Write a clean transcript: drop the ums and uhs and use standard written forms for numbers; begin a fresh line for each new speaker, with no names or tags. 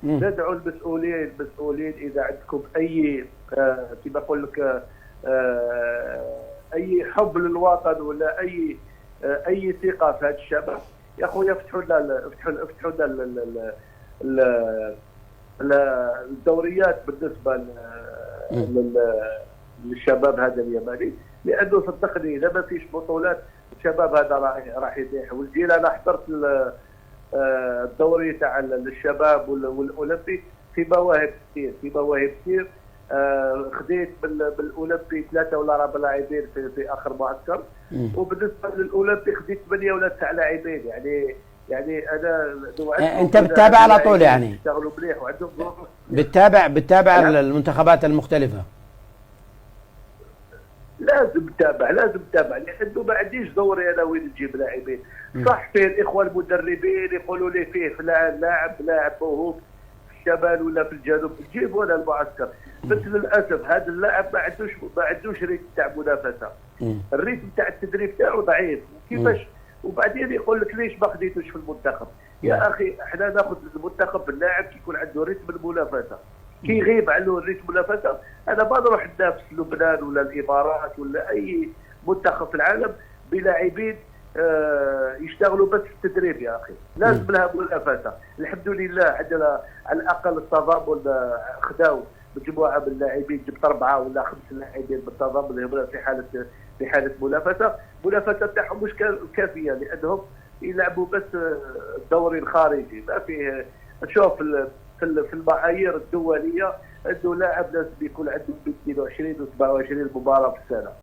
ندعو المسؤولين اذا عندكم اي كما نقول لك اي حب للوطن ولا اي ثقه في هذا الشباب، يا خويا افتحوا لنا الدوريات بالنسبه للشباب هذا اليمني، لانه صدقني اذا ما فيش بطولات الشباب هذا راح يطيح. والجيل انا حضرت الدوري تاع الشباب والاولمبي، في مواهب كثير خديت بالاولمبي 3 ولا 4 لاعبين في اخر معسكر، وبالنسبه للاولمبي خديت 8 ولا 9 لاعبين. يعني انا
انت بتتابع على طول يعني؟
يشتغلوا مليح وعندهم
بتتابع المنتخبات المختلفه؟
لازم تتابع لانه ما عنديش دوري انا وين نجيب لاعبين. صح فيه الاخوه المدربين يقولوا لي فيه فلان لاعب موهوب في الشمال ولا في الجنوب، نجيبه انا المعسكر، بس للاسف هذا اللاعب ما عندوش ريتم تاع منافسه، الريتم تاع التدريب تاعو ضعيف. كيفاش؟ وبعدين يقول لك ليش ما خديتوش في المنتخب؟ يا اخي احنا ناخذ المنتخب اللاعب يكون عنده ريتم المنافسه، كي يغيب عنه الريتم المنافسه انا ما نروح ننافس لبنان ولا الامارات ولا اي منتخب في العالم بلاعبين يشتغلوا بس في التدريب. يا اخي لازم لها منافسه. الحمد لله عندنا على الاقل التضامن، خداو مجموعه من اللاعبين، جبت 4 ولا 5 لاعبين بالتضامن في حاله منافسه تاعهم مش كافيه، لانهم يلعبوا بس الدوري الخارجي. ما فيه تشوف في المعايير الدوليه انه لاعب لازم يكون عنده 22 و 27 مباراه في السنه.